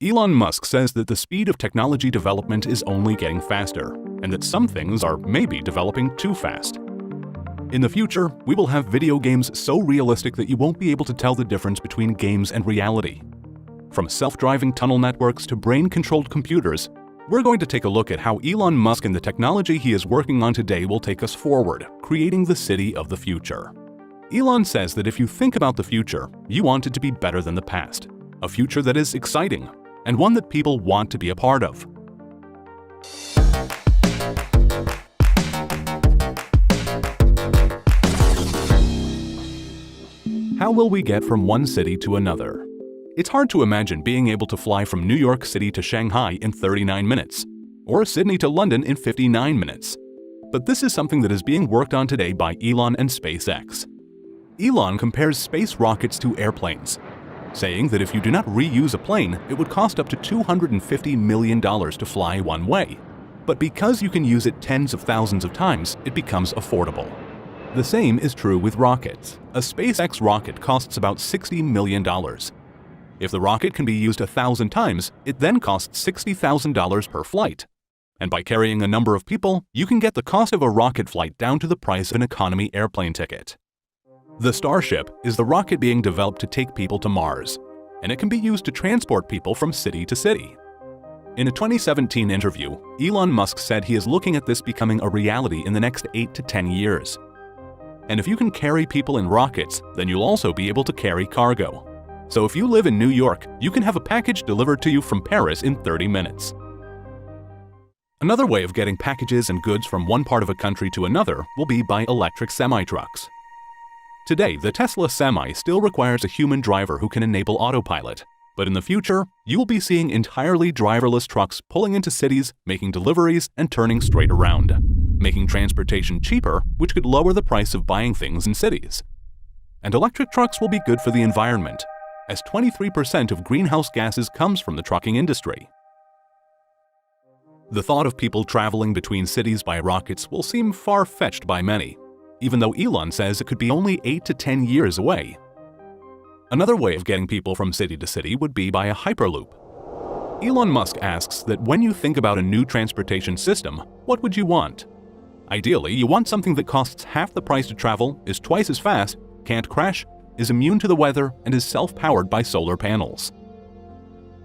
Elon Musk says that the speed of technology development is only getting faster, and that some things are maybe developing too fast. In the future, we will have video games so realistic that you won't be able to tell the difference between games and reality. From self-driving tunnel networks to brain-controlled computers, we're going to take a look at how Elon Musk and the technology he is working on today will take us forward, creating the city of the future. Elon says that if you think about the future, you want it to be better than the past, a future that is exciting, and one that people want to be a part of. How will we get from one city to another? It's hard to imagine being able to fly from New York City to Shanghai in 39 minutes, or Sydney to London in 59 minutes. But this is something that is being worked on today by Elon and SpaceX. Elon compares space rockets to airplanes, saying that if you do not reuse a plane, it would cost up to $250 million to fly one way. But because you can use it tens of thousands of times, it becomes affordable. The same is true with rockets. A SpaceX rocket costs about $60 million. If the rocket can be used 1,000 times, it then costs $60,000 per flight. And by carrying a number of people, you can get the cost of a rocket flight down to the price of an economy airplane ticket. The Starship is the rocket being developed to take people to Mars, and it can be used to transport people from city to city. In a 2017 interview, Elon Musk said he is looking at this becoming a reality in the next 8 to 10 years. And if you can carry people in rockets, then you'll also be able to carry cargo. So if you live in New York, you can have a package delivered to you from Paris in 30 minutes. Another way of getting packages and goods from one part of a country to another will be by electric semi-trucks. Today, the Tesla Semi still requires a human driver who can enable autopilot. But in the future, you will be seeing entirely driverless trucks pulling into cities, making deliveries, and turning straight around, making transportation cheaper, which could lower the price of buying things in cities. And electric trucks will be good for the environment, as 23% of greenhouse gases comes from the trucking industry. The thought of people traveling between cities by rockets will seem far-fetched by many, even though Elon says it could be only 8 to 10 years away. Another way of getting people from city to city would be by a Hyperloop. Elon Musk asks that when you think about a new transportation system, what would you want? Ideally, you want something that costs half the price to travel, is twice as fast, can't crash, is immune to the weather, and is self-powered by solar panels.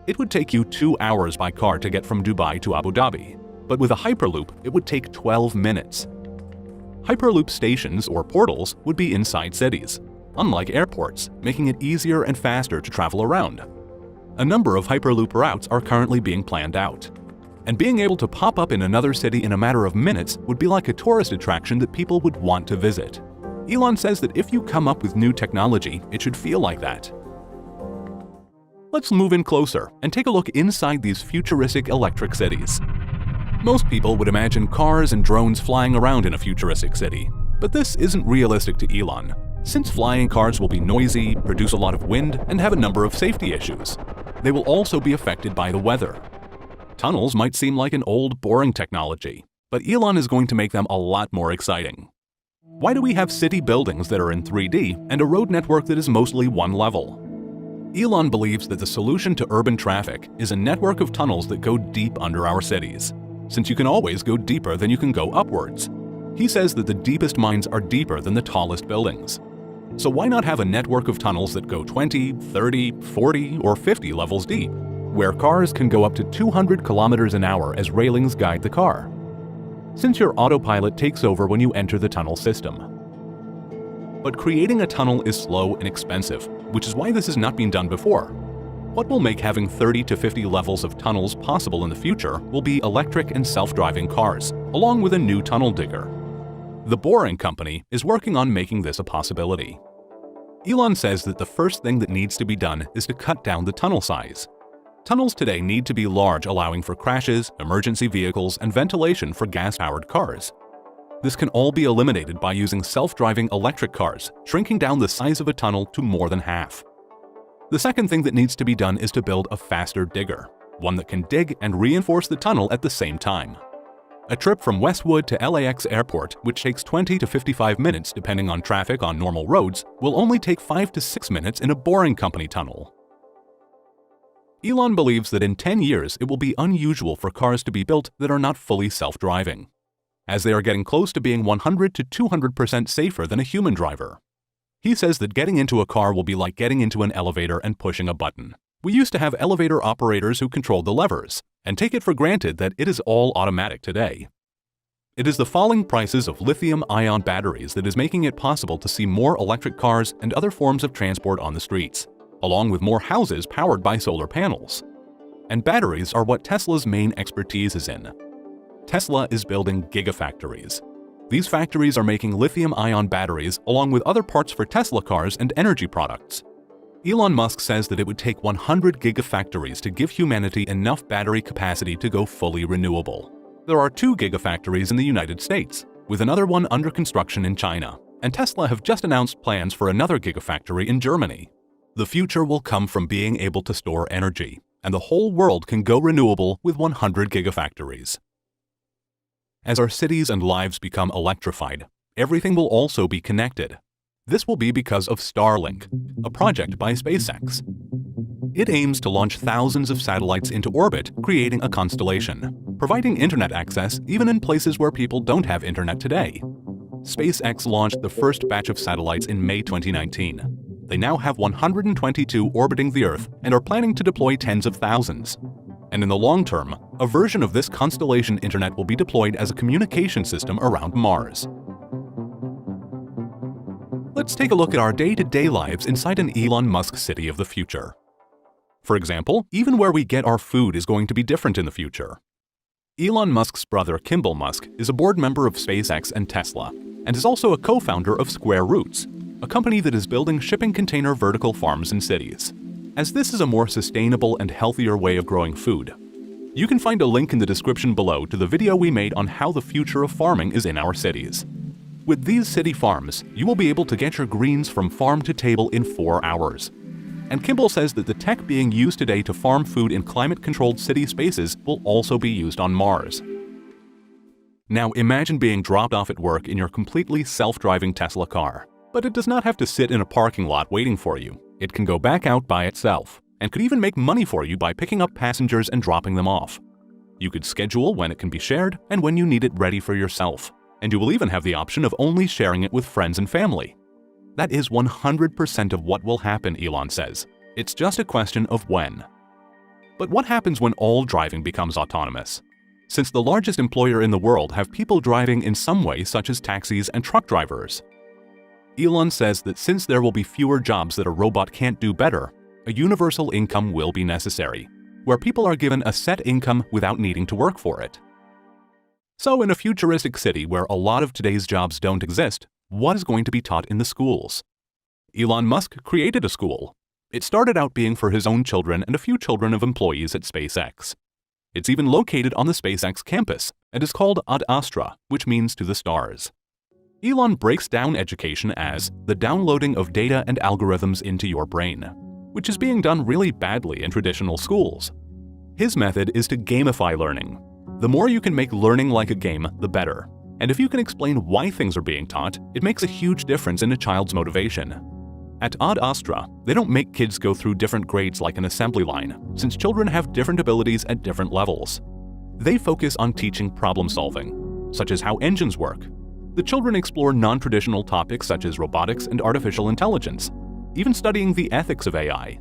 It would take you 2 hours by car to get from Dubai to Abu Dhabi, but with a Hyperloop, it would take 12 minutes. Hyperloop stations, or portals, would be inside cities, unlike airports, making it easier and faster to travel around. A number of Hyperloop routes are currently being planned out. And being able to pop up in another city in a matter of minutes would be like a tourist attraction that people would want to visit. Elon says that if you come up with new technology, it should feel like that. Let's move in closer and take a look inside these futuristic electric cities. Most people would imagine cars and drones flying around in a futuristic city, but this isn't realistic to Elon, since flying cars will be noisy, produce a lot of wind, and have a number of safety issues. They will also be affected by the weather. Tunnels might seem like an old, boring technology, but Elon is going to make them a lot more exciting. Why do we have city buildings that are in 3D and a road network that is mostly one level? Elon believes that the solution to urban traffic is a network of tunnels that go deep under our cities, since you can always go deeper than you can go upwards. He says that the deepest mines are deeper than the tallest buildings. So why not have a network of tunnels that go 20, 30, 40, or 50 levels deep, where cars can go up to 200 kilometers an hour as railings guide the car, since your autopilot takes over when you enter the tunnel system. But creating a tunnel is slow and expensive, which is why this has not been done before. What will make having 30 to 50 levels of tunnels possible in the future will be electric and self-driving cars, along with a new tunnel digger. The Boring Company is working on making this a possibility. Elon says that the first thing that needs to be done is to cut down the tunnel size. Tunnels today need to be large, allowing for crashes, emergency vehicles, and ventilation for gas-powered cars. This can all be eliminated by using self-driving electric cars, shrinking down the size of a tunnel to more than half. The second thing that needs to be done is to build a faster digger, one that can dig and reinforce the tunnel at the same time. A trip from Westwood to LAX Airport, which takes 20 to 55 minutes depending on traffic on normal roads, will only take 5 to 6 minutes in a Boring Company tunnel. Elon believes that in 10 years it will be unusual for cars to be built that are not fully self-driving, as they are getting close to being 100 to 200% safer than a human driver. He says that getting into a car will be like getting into an elevator and pushing a button. We used to have elevator operators who controlled the levers, and take it for granted that it is all automatic today. It is the falling prices of lithium-ion batteries that is making it possible to see more electric cars and other forms of transport on the streets, along with more houses powered by solar panels. And batteries are what Tesla's main expertise is in. Tesla is building gigafactories. These factories are making lithium-ion batteries along with other parts for Tesla cars and energy products. Elon Musk says that it would take 100 gigafactories to give humanity enough battery capacity to go fully renewable. There are 2 gigafactories in the United States, with another one under construction in China, and Tesla have just announced plans for another gigafactory in Germany. The future will come from being able to store energy, and the whole world can go renewable with 100 gigafactories. As our cities and lives become electrified, everything will also be connected. This will be because of Starlink, a project by SpaceX. It aims to launch thousands of satellites into orbit, creating a constellation, providing internet access even in places where people don't have internet today. SpaceX launched the first batch of satellites in May 2019. They now have 122 orbiting the Earth and are planning to deploy tens of thousands. And in the long term, a version of this constellation internet will be deployed as a communication system around Mars. Let's take a look at our day-to-day lives inside an Elon Musk city of the future. For example, even where we get our food is going to be different in the future. Elon Musk's brother Kimball Musk is a board member of SpaceX and Tesla, and is also a co-founder of Square Roots, a company that is building shipping container vertical farms in cities. As this is a more sustainable and healthier way of growing food, you can find a link in the description below to the video we made on how the future of farming is in our cities. With these city farms, you will be able to get your greens from farm to table in 4 hours. And Kimball says that the tech being used today to farm food in climate-controlled city spaces will also be used on Mars. Now imagine being dropped off at work in your completely self-driving Tesla car. But it does not have to sit in a parking lot waiting for you. It can go back out by itself, and could even make money for you by picking up passengers and dropping them off. You could schedule when it can be shared and when you need it ready for yourself. And you will even have the option of only sharing it with friends and family. That is 100% of what will happen, Elon says. It's just a question of when. But what happens when all driving becomes autonomous? Since the largest employer in the world have people driving in some way, such as taxis and truck drivers. Elon says that since there will be fewer jobs that a robot can't do better, a universal income will be necessary, where people are given a set income without needing to work for it. So in a futuristic city where a lot of today's jobs don't exist, what is going to be taught in the schools? Elon Musk created a school. It started out being for his own children and a few children of employees at SpaceX. It's even located on the SpaceX campus and is called Ad Astra, which means to the stars. Elon breaks down education as the downloading of data and algorithms into your brain, which is being done really badly in traditional schools. His method is to gamify learning. The more you can make learning like a game, the better. And if you can explain why things are being taught, it makes a huge difference in a child's motivation. At Ad Astra, they don't make kids go through different grades like an assembly line, since children have different abilities at different levels. They focus on teaching problem solving, such as how engines work. The children explore non-traditional topics such as robotics and artificial intelligence, even studying the ethics of AI.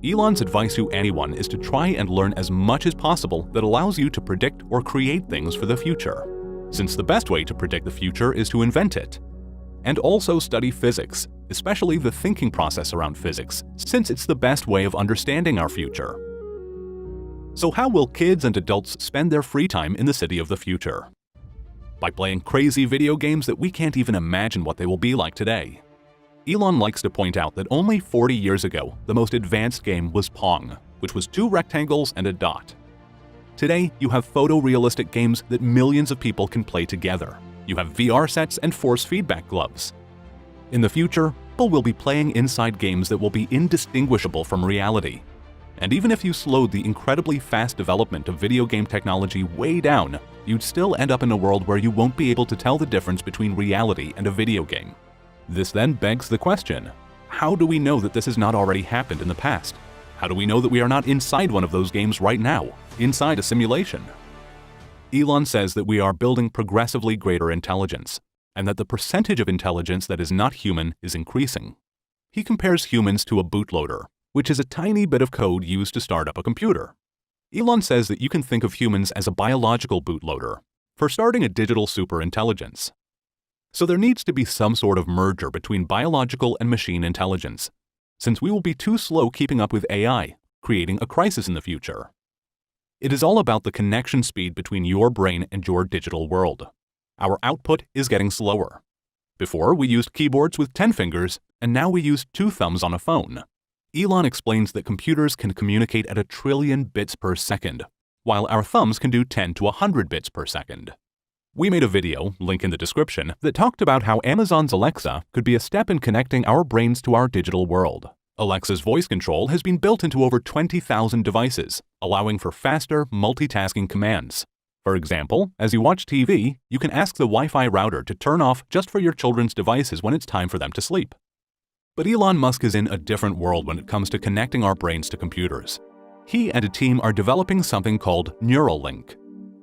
Elon's advice to anyone is to try and learn as much as possible that allows you to predict or create things for the future, since the best way to predict the future is to invent it. And also study physics, especially the thinking process around physics, since it's the best way of understanding our future. So how will kids and adults spend their free time in the city of the future? By playing crazy video games that we can't even imagine what they will be like today. Elon likes to point out that only 40 years ago, the most advanced game was Pong, which was 2 rectangles and a dot. Today, you have photorealistic games that millions of people can play together. You have VR sets and force feedback gloves. In the future, people will be playing inside games that will be indistinguishable from reality. And even if you slowed the incredibly fast development of video game technology way down, you'd still end up in a world where you won't be able to tell the difference between reality and a video game. This then begs the question, how do we know that this has not already happened in the past? How do we know that we are not inside one of those games right now, inside a simulation? Elon says that we are building progressively greater intelligence, and that the percentage of intelligence that is not human is increasing. He compares humans to a bootloader, which is a tiny bit of code used to start up a computer. Elon says that you can think of humans as a biological bootloader for starting a digital superintelligence. So there needs to be some sort of merger between biological and machine intelligence, since we will be too slow keeping up with AI, creating a crisis in the future. It is all about the connection speed between your brain and your digital world. Our output is getting slower. Before, we used keyboards with 10 fingers, and now we use 2 thumbs on a phone. Elon explains that computers can communicate at 1 trillion bits per second, while our thumbs can do 10 to 100 bits per second. We made a video, link in the description, that talked about how Amazon's Alexa could be a step in connecting our brains to our digital world. Alexa's voice control has been built into over 20,000 devices, allowing for faster, multitasking commands. For example, as you watch TV, you can ask the Wi-Fi router to turn off just for your children's devices when it's time for them to sleep. But Elon Musk is in a different world when it comes to connecting our brains to computers. He and a team are developing something called Neuralink.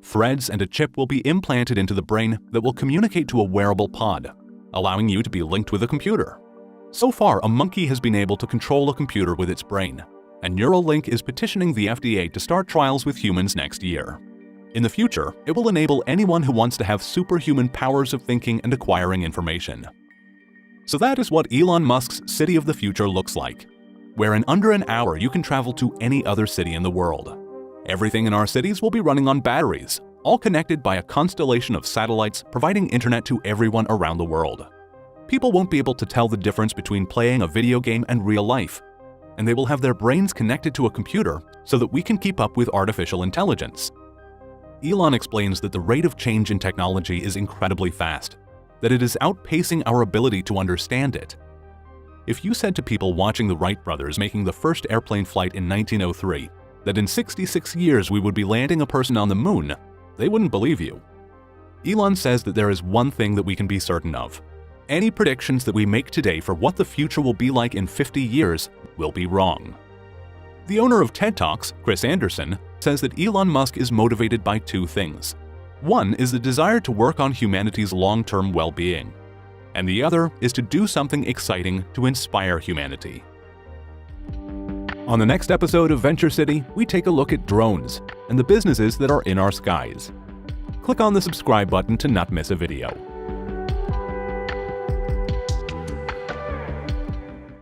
Threads and a chip will be implanted into the brain that will communicate to a wearable pod, allowing you to be linked with a computer. So far, a monkey has been able to control a computer with its brain, and Neuralink is petitioning the FDA to start trials with humans next year. In the future, it will enable anyone who wants to have superhuman powers of thinking and acquiring information. So that is what Elon Musk's city of the future looks like, where in under an hour you can travel to any other city in the world. Everything in our cities will be running on batteries, all connected by a constellation of satellites providing internet to everyone around the world. People won't be able to tell the difference between playing a video game and real life, and they will have their brains connected to a computer so that we can keep up with artificial intelligence. Elon explains that the rate of change in technology is incredibly fast, that it is outpacing our ability to understand it. If you said to people watching the Wright brothers making the first airplane flight in 1903 that in 66 years we would be landing a person on the moon, they wouldn't believe you. Elon says that there is one thing that we can be certain of. Any predictions that we make today for what the future will be like in 50 years will be wrong. The owner of TED Talks, Chris Anderson, says that Elon Musk is motivated by 2 things. One is the desire to work on humanity's long-term well-being, and the other is to do something exciting to inspire humanity. On the next episode of Venture City, we take a look at drones and the businesses that are in our skies. Click on the subscribe button to not miss a video.